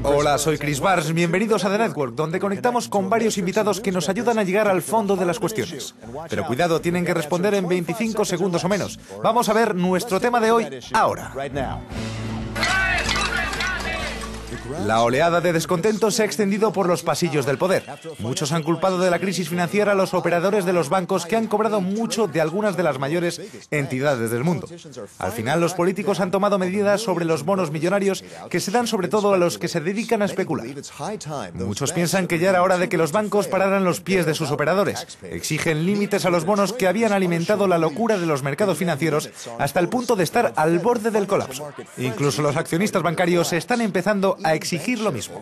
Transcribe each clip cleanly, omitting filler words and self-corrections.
Hola, soy Chris Barnes. Bienvenidos a The Network, donde conectamos con varios invitados que nos ayudan a llegar al fondo de las cuestiones. Pero cuidado, tienen que responder en 25 segundos o menos. Vamos a ver nuestro tema de hoy ahora. La oleada de descontento se ha extendido por los pasillos del poder. Muchos han culpado de la crisis financiera a los operadores de los bancos que han cobrado mucho de algunas de las mayores entidades del mundo. Al final, los políticos han tomado medidas sobre los bonos millonarios que se dan sobre todo a los que se dedican a especular. Muchos piensan que ya era hora de que los bancos pararan los pies de sus operadores. Exigen límites a los bonos que habían alimentado la locura de los mercados financieros hasta el punto de estar al borde del colapso. Incluso los accionistas bancarios están empezando a exigir lo mismo.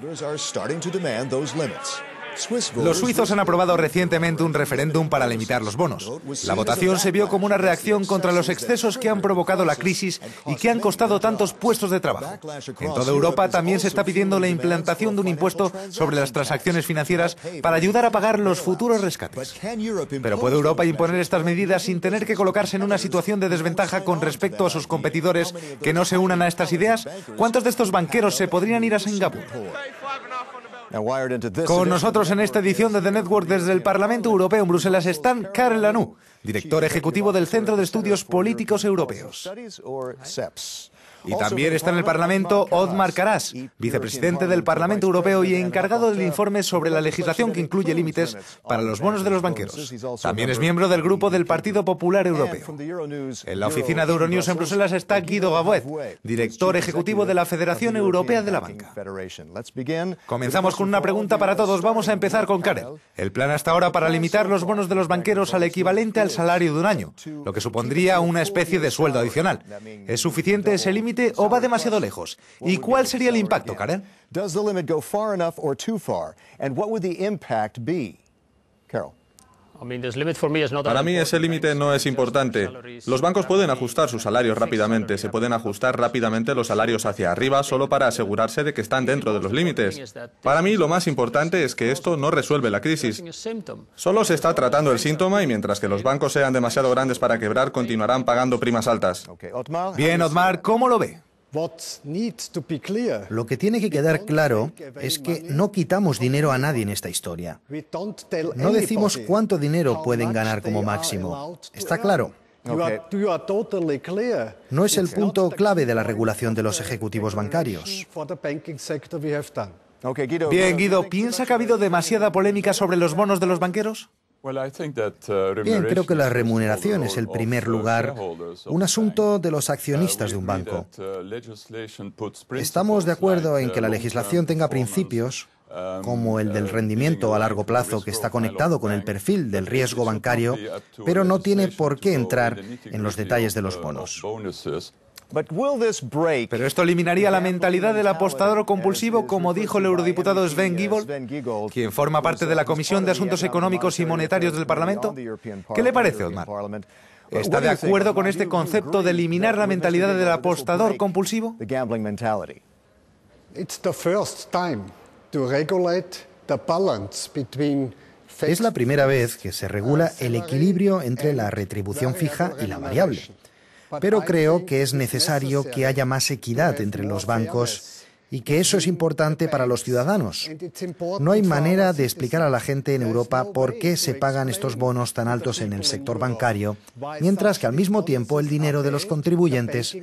Los suizos han aprobado recientemente un referéndum para limitar los bonos. La votación se vio como una reacción contra los excesos que han provocado la crisis y que han costado tantos puestos de trabajo. En toda Europa también se está pidiendo la implantación de un impuesto sobre las transacciones financieras para ayudar a pagar los futuros rescates. Pero ¿puede Europa imponer estas medidas sin tener que colocarse en una situación de desventaja con respecto a sus competidores que no se unan a estas ideas? ¿Cuántos de estos banqueros se podrían ir a Singapur? Con nosotros en esta edición de The Network desde el Parlamento Europeo en Bruselas están Karel Lanoux, director ejecutivo del Centro de Estudios Políticos Europeos. Y también está en el Parlamento Othmar Karas, vicepresidente del Parlamento Europeo y encargado del informe sobre la legislación que incluye límites para los bonos de los banqueros. También es miembro del grupo del Partido Popular Europeo. En la oficina de Euronews en Bruselas está Guido Gauet, director ejecutivo de la Federación Europea de la Banca. Comenzamos con una pregunta para todos. Vamos a empezar con Karel. El plan hasta ahora para limitar los bonos de los banqueros al equivalente al salario de un año, lo que supondría una especie de sueldo adicional. ¿Es suficiente ese límite o va demasiado lejos? ¿Y cuál sería el impacto, Karel? Para mí ese límite no es importante. Los bancos pueden ajustar sus salarios rápidamente, se pueden ajustar rápidamente los salarios hacia arriba solo para asegurarse de que están dentro de los límites. Para mí lo más importante es que esto no resuelve la crisis. Solo se está tratando el síntoma y mientras que los bancos sean demasiado grandes para quebrar, continuarán pagando primas altas. Bien, Othmar, ¿cómo lo ve? Lo que tiene que quedar claro es que no quitamos dinero a nadie en esta historia. No decimos cuánto dinero pueden ganar como máximo. ¿Está claro? No es el punto clave de la regulación de los ejecutivos bancarios. Bien, Guido, ¿piensa que ha habido demasiada polémica sobre los bonos de los banqueros? Bien, creo que la remuneración es, en primer lugar, un asunto de los accionistas de un banco. Estamos de acuerdo en que la legislación tenga principios, como el del rendimiento a largo plazo que está conectado con el perfil del riesgo bancario, pero no tiene por qué entrar en los detalles de los bonos. ¿Pero esto eliminaría la mentalidad del apostador compulsivo, como dijo el eurodiputado Sven Giegold, quien forma parte de la Comisión de Asuntos Económicos y Monetarios del Parlamento? ¿Qué le parece, Othmar? ¿Está de acuerdo con este concepto de eliminar la mentalidad del apostador compulsivo? Es la primera vez que se regula el equilibrio entre la retribución fija y la variable. Pero creo que es necesario que haya más equidad entre los bancos y que eso es importante para los ciudadanos. No hay manera de explicar a la gente en Europa por qué se pagan estos bonos tan altos en el sector bancario, mientras que al mismo tiempo el dinero de los contribuyentes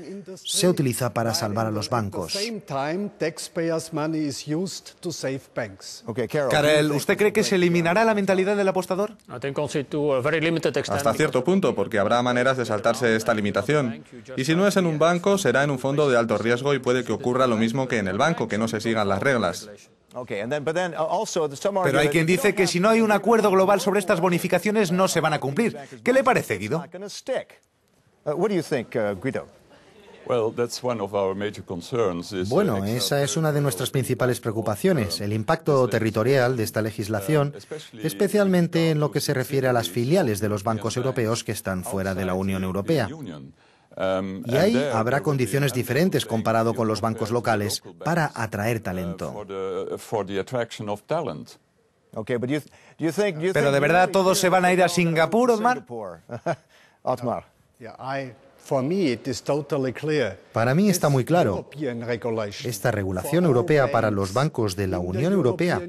se utiliza para salvar a los bancos. Karel, ¿usted cree que se eliminará la mentalidad del apostador? Hasta cierto punto, porque habrá maneras de saltarse esta limitación. Y si no es en un banco, será en un fondo de alto riesgo y puede que ocurra lo mismo que en el banco, que no se sigan las reglas. Pero hay quien dice que si no hay un acuerdo global sobre estas bonificaciones no se van a cumplir. ¿Qué le parece, Guido? Bueno, esa es una de nuestras principales preocupaciones, el impacto territorial de esta legislación, especialmente en lo que se refiere a las filiales de los bancos europeos que están fuera de la Unión Europea. Y ahí habrá condiciones diferentes comparado con los bancos locales para atraer talento. Pero ¿de verdad todos se van a ir a Singapur, Otmar? Para mí está muy claro. Esta regulación europea para los bancos de la Unión Europea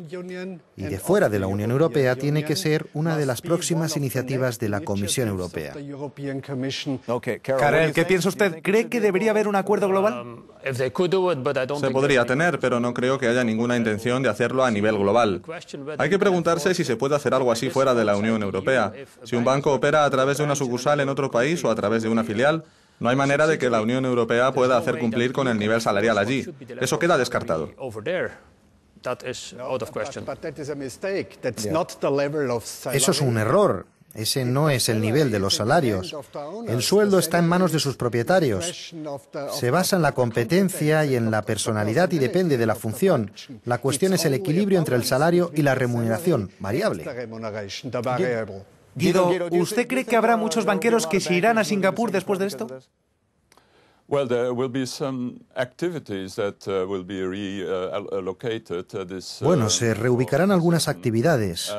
y de fuera de la Unión Europea tiene que ser una de las próximas iniciativas de la Comisión Europea. Karel, ¿qué piensa usted? ¿Cree que debería haber un acuerdo global? Se podría tener, pero no creo que haya ninguna intención de hacerlo a nivel global. Hay que preguntarse si se puede hacer algo así fuera de la Unión Europea. Si un banco opera a través de una sucursal en otro país o a través de una filial, no hay manera de que la Unión Europea pueda hacer cumplir con el nivel salarial allí. Eso queda descartado. Eso es un error. Ese no es el nivel de los salarios. El sueldo está en manos de sus propietarios. Se basa en la competencia y en la personalidad y depende de la función. La cuestión es el equilibrio entre el salario y la remuneración variable. Guido, ¿usted cree que habrá muchos banqueros que se irán a Singapur después de esto? Bueno, se reubicarán algunas actividades.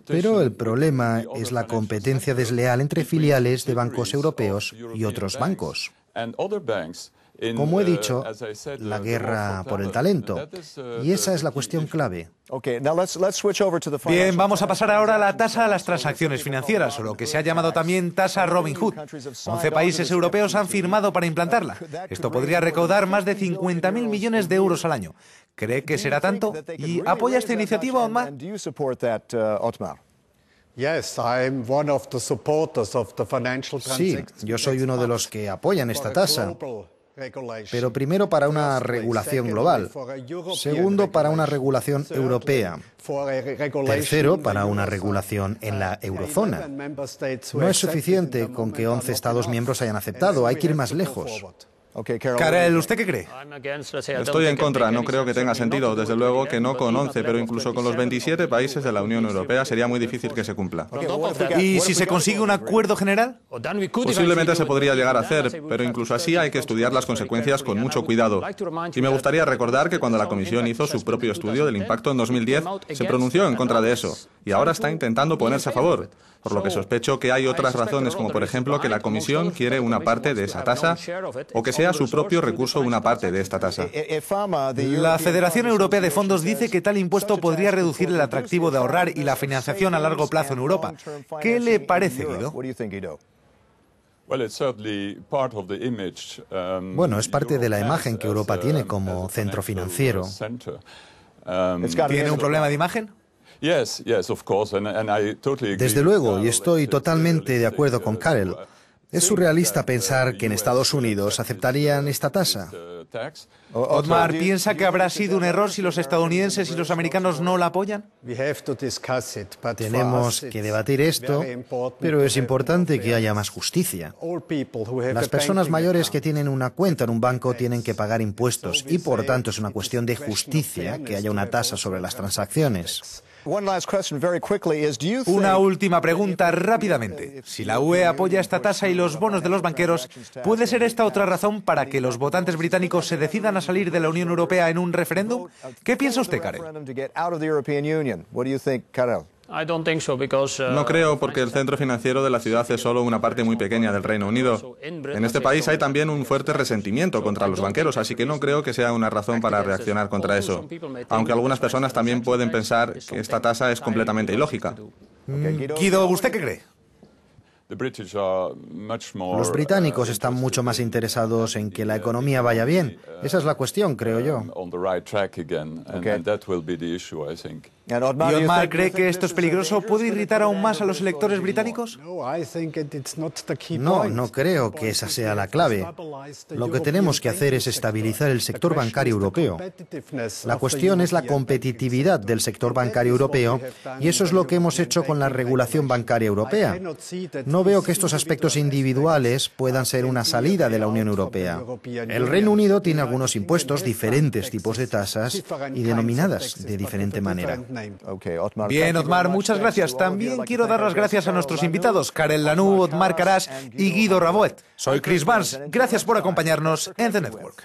Pero el problema es la competencia desleal entre filiales de bancos europeos y otros bancos. Como he dicho, la guerra por el talento. Y esa es la cuestión clave. Bien, vamos a pasar ahora a la tasa a las transacciones financieras, o lo que se ha llamado también tasa Robin Hood. 11 países europeos han firmado para implantarla. Esto podría recaudar más de 50.000 millones de euros al año. ¿Cree que será tanto? ¿Y apoya esta iniciativa, Otmar? Sí, yo soy uno de los que apoyan esta tasa. Pero primero para una regulación global, segundo para una regulación europea, tercero para una regulación en la eurozona. No es suficiente con que 11 Estados miembros hayan aceptado, hay que ir más lejos. Karel, ¿usted qué cree? Estoy en contra, no creo que tenga sentido. Desde luego que no con 11, pero incluso con los 27 países de la Unión Europea sería muy difícil que se cumpla. ¿Y si se consigue un acuerdo general? Posiblemente se podría llegar a hacer, pero incluso así hay que estudiar las consecuencias con mucho cuidado. Y me gustaría recordar que cuando la Comisión hizo su propio estudio del impacto en 2010, se pronunció en contra de eso, y ahora está intentando ponerse a favor. Por lo que sospecho que hay otras razones, como por ejemplo que la Comisión quiere una parte de esa tasa o que sea su propio recurso una parte de esta tasa. La Federación Europea de Fondos dice que tal impuesto podría reducir el atractivo de ahorrar y la financiación a largo plazo en Europa. ¿Qué le parece, Guido? Bueno, es parte de la imagen que Europa tiene como centro financiero. ¿Tiene un problema de imagen? Desde luego, y estoy totalmente de acuerdo con Karel. ¿Es surrealista pensar que en Estados Unidos aceptarían esta tasa? Otmar, ¿piensa que habrá sido un error si los estadounidenses y los americanos no la apoyan? Tenemos que debatir esto, pero es importante que haya más justicia. Las personas mayores que tienen una cuenta en un banco tienen que pagar impuestos y, por tanto, es una cuestión de justicia que haya una tasa sobre las transacciones. Una última pregunta rápidamente. Si la UE apoya esta tasa y los bonos de los banqueros, ¿puede ser esta otra razón para que los votantes británicos se decidan a salir de la Unión Europea en un referéndum? ¿Qué piensa usted, Karel? No creo, porque el centro financiero de la ciudad es solo una parte muy pequeña del Reino Unido. En este país hay también un fuerte resentimiento contra los banqueros, así que no creo que sea una razón para reaccionar contra eso. Aunque algunas personas también pueden pensar que esta tasa es completamente ilógica. Guido, ¿usted qué cree? Los británicos están mucho más interesados en que la economía vaya bien. Esa es la cuestión, creo yo. ¿Y Otmar cree que esto es peligroso? ¿Puede irritar aún más a los electores británicos? No creo que esa sea la clave. Lo que tenemos que hacer es estabilizar el sector bancario europeo. La cuestión es la competitividad del sector bancario europeo y eso es lo que hemos hecho con la regulación bancaria europea. No veo que estos aspectos individuales puedan ser una salida de la Unión Europea. El Reino Unido tiene algunos impuestos, diferentes tipos de tasas y denominadas de diferente manera. Bien, Otmar, muchas gracias. También quiero dar las gracias a nuestros invitados, Karel Lanoux, Otmar Karas y Guido Raboet. Soy Chris Barnes. Gracias por acompañarnos en The Network.